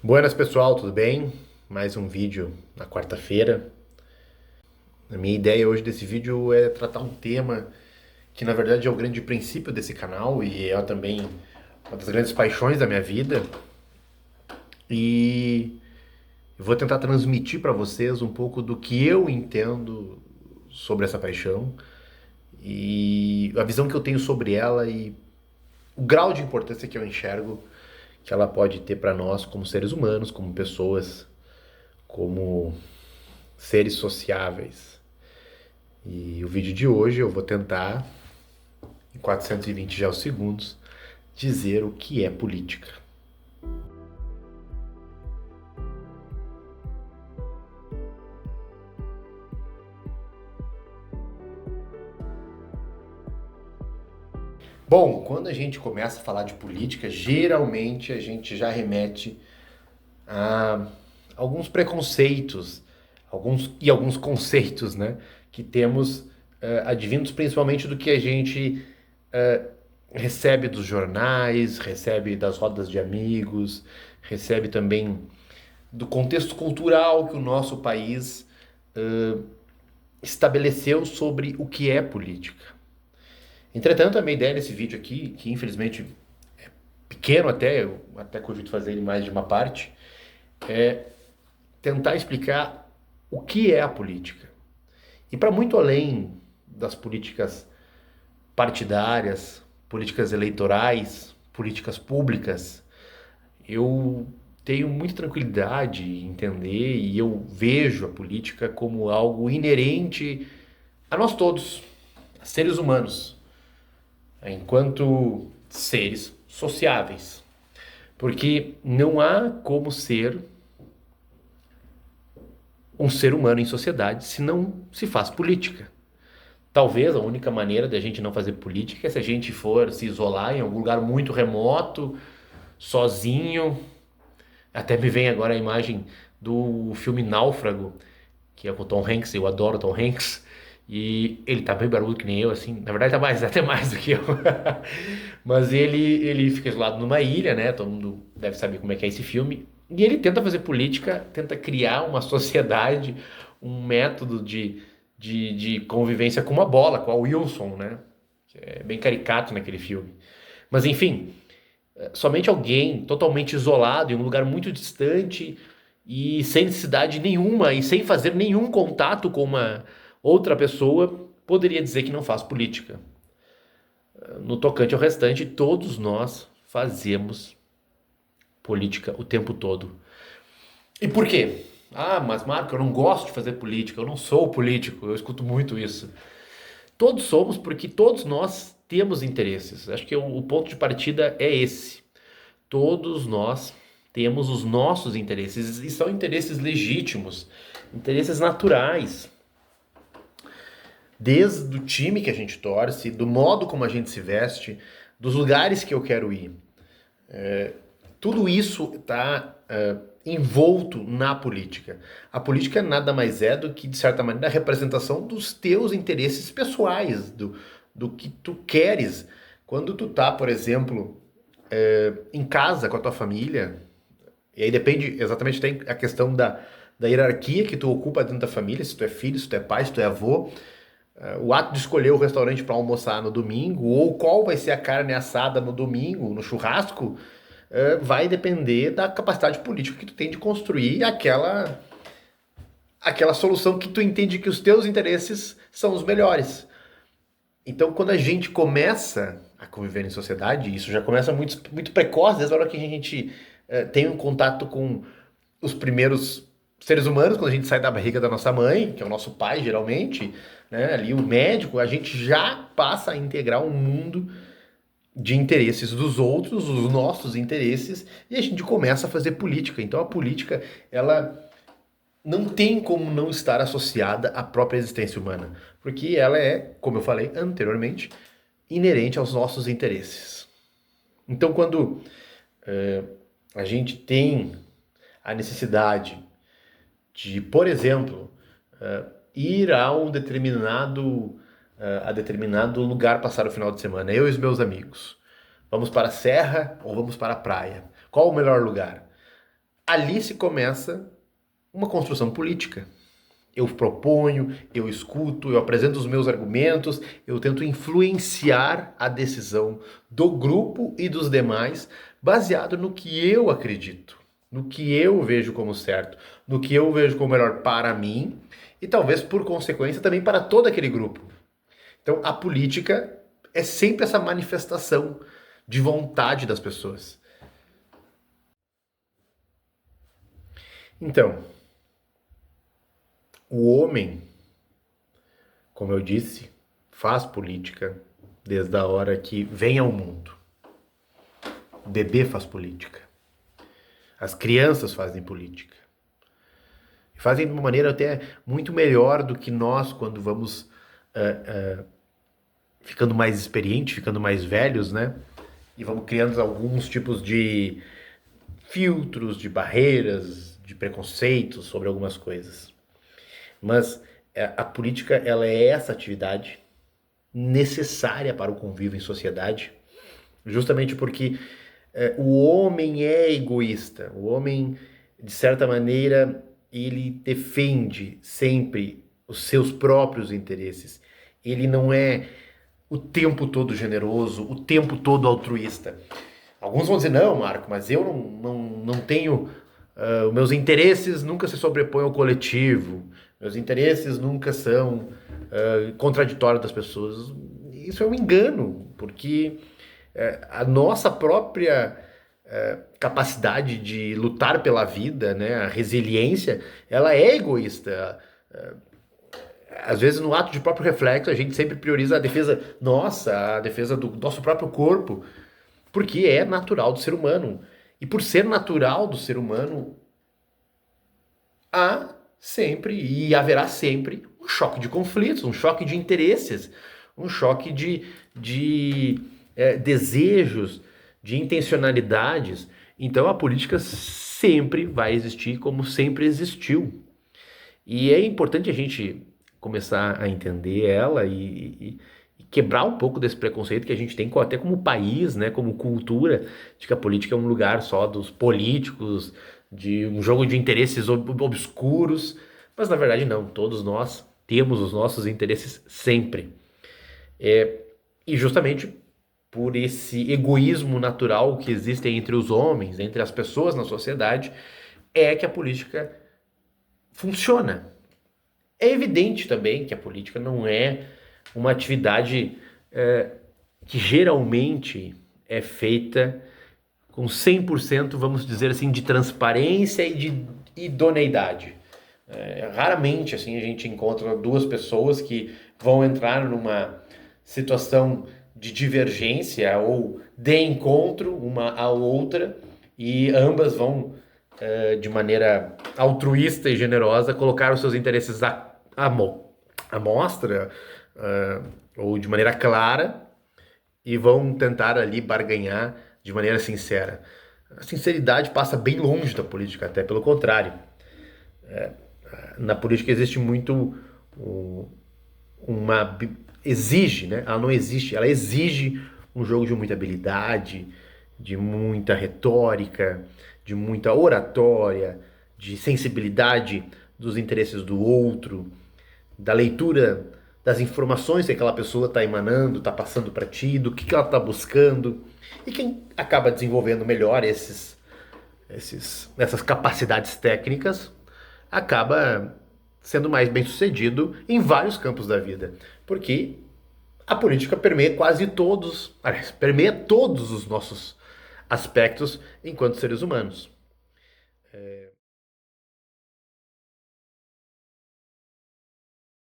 Buenas pessoal, tudo bem? Mais um vídeo na quarta-feira. A minha ideia hoje desse vídeo é tratar um tema que na verdade é o grande princípio desse canal e é também uma das grandes paixões da minha vida. E eu vou tentar transmitir para vocês um pouco do que eu entendo sobre essa paixão e a visão que eu tenho sobre ela e o grau de importância que eu enxergo que ela pode ter para nós como seres humanos, como pessoas, como seres sociáveis. E o vídeo de hoje eu vou tentar, em 420 geossegundos, dizer o que é política. Bom, quando a gente começa a falar de política, geralmente a gente já remete a alguns preconceitos, alguns conceitos, né, que temos advindos principalmente do que a gente recebe dos jornais, recebe das rodas de amigos, recebe também do contexto cultural que o nosso país estabeleceu sobre o que é política. Entretanto, a minha ideia nesse vídeo aqui, que infelizmente é pequeno até, eu até cogito fazer ele mais de uma parte, é tentar explicar o que é a política. E para muito além das políticas partidárias, políticas eleitorais, políticas públicas, eu tenho muita tranquilidade em entender e eu vejo a política como algo inerente a nós todos, seres humanos, enquanto seres sociáveis. Porque não há como ser um ser humano em sociedade se não se faz política. Talvez a única maneira de a gente não fazer política é se a gente for se isolar em algum lugar muito remoto, sozinho. Até me vem agora a imagem do filme Náufrago, que é com o Tom Hanks, eu adoro o Tom Hanks, e ele tá bem barulho que nem eu, assim, na verdade tá mais, até mais do que eu. Mas ele fica isolado numa ilha, né? Todo mundo deve saber como é que é esse filme. E ele tenta fazer política, tenta criar uma sociedade, um método de convivência com uma bola, com a Wilson, né? Que é bem caricato naquele filme. Mas enfim, somente alguém totalmente isolado, em um lugar muito distante e sem necessidade nenhuma e sem fazer nenhum contato com uma outra pessoa, poderia dizer que não faz política. No tocante ao restante, todos nós fazemos política o tempo todo. E por quê? Ah, mas Marco, eu não gosto de fazer política, eu não sou político, eu escuto muito isso. Todos somos porque todos nós temos interesses. Acho que o ponto de partida é esse. Todos nós temos os nossos interesses e são interesses legítimos, interesses naturais. Desde o time que a gente torce, do modo como a gente se veste, dos lugares que eu quero ir. Tudo isso está envolto na política. A política nada mais é do que, de certa maneira, a representação dos teus interesses pessoais, do que tu queres. Quando tu tá, por exemplo, em casa com a tua família, e aí depende exatamente, tem a questão da hierarquia que tu ocupa dentro da família, se tu é filho, se tu é pai, se tu é avô, o ato de escolher o restaurante para almoçar no domingo, ou qual vai ser a carne assada no domingo, no churrasco, vai depender da capacidade política que tu tem de construir aquela solução que tu entende que os teus interesses são os melhores. Então, quando a gente começa a conviver em sociedade, isso já começa muito, muito precoce, desde a hora que a gente tem um contato com os primeiros seres humanos, quando a gente sai da barriga da nossa mãe, que é o nosso pai geralmente, né, ali o médico, a gente já passa a integrar um mundo de interesses dos outros, os nossos interesses, e a gente começa a fazer política. Então a política, ela não tem como não estar associada à própria existência humana, porque ela é, como eu falei anteriormente, inerente aos nossos interesses. Então quando a gente tem a necessidade de, por exemplo, ir a determinado lugar passar o final de semana, eu e os meus amigos. Vamos para a serra ou vamos para a praia? Qual o melhor lugar? ali se começa uma construção política. Eu proponho, eu escuto, eu apresento os meus argumentos, eu tento influenciar a decisão do grupo e dos demais, baseado no que eu acredito, no que eu vejo como certo, no que eu vejo como melhor para mim e talvez por consequência também para todo aquele grupo. Então a política é sempre essa manifestação de vontade das pessoas. Então, o homem, como eu disse, faz política desde a hora que vem ao mundo. O bebê faz política. As crianças fazem política. E fazem de uma maneira até muito melhor do que nós quando vamos ficando mais experientes, ficando mais velhos, né? E vamos criando alguns tipos de filtros, de barreiras, de preconceitos sobre algumas coisas. Mas a política, ela é essa atividade necessária para o convívio em sociedade, justamente porque o homem é egoísta. O homem, de certa maneira, ele defende sempre os seus próprios interesses. Ele não é o tempo todo generoso, o tempo todo altruísta. Alguns vão dizer, não, Marco, mas eu não tenho... os meus interesses nunca se sobrepõem ao coletivo. Meus interesses nunca são contraditórios das pessoas. Isso é um engano, porque a nossa própria capacidade de lutar pela vida, né, a resiliência, ela é egoísta. Às vezes, no ato de próprio reflexo, a gente sempre prioriza a defesa nossa, a defesa do nosso próprio corpo, porque é natural do ser humano. E por ser natural do ser humano, há sempre e haverá sempre um choque de conflitos, um choque de interesses, um choque de desejos, de intencionalidades. Então a política sempre vai existir como sempre existiu. E é importante a gente começar a entender ela e quebrar um pouco desse preconceito que a gente tem até como país, né, como cultura, de que a política é um lugar só dos políticos, de um jogo de interesses obscuros, mas na verdade não, todos nós temos os nossos interesses sempre. E justamente por esse egoísmo natural que existe entre os homens, entre as pessoas na sociedade, é que a política funciona. É evidente também que a política não é uma atividade que geralmente é feita com 100%, vamos dizer assim, de transparência e de idoneidade. Raramente assim a gente encontra duas pessoas que vão entrar numa situação de divergência ou de encontro uma à outra e ambas vão, de maneira altruísta e generosa, colocar os seus interesses à mostra, ou de maneira clara, e vão tentar ali barganhar de maneira sincera. A sinceridade passa bem longe da política, até pelo contrário. Na política existe muito exige, né? Ela não existe, ela exige um jogo de muita habilidade, de muita retórica, de muita oratória, de sensibilidade dos interesses do outro, da leitura das informações que aquela pessoa está emanando, está passando para ti, do que ela está buscando. E quem acaba desenvolvendo melhor essas capacidades técnicas acaba sendo mais bem sucedido em vários campos da vida, porque a política permeia permeia todos os nossos aspectos enquanto seres humanos.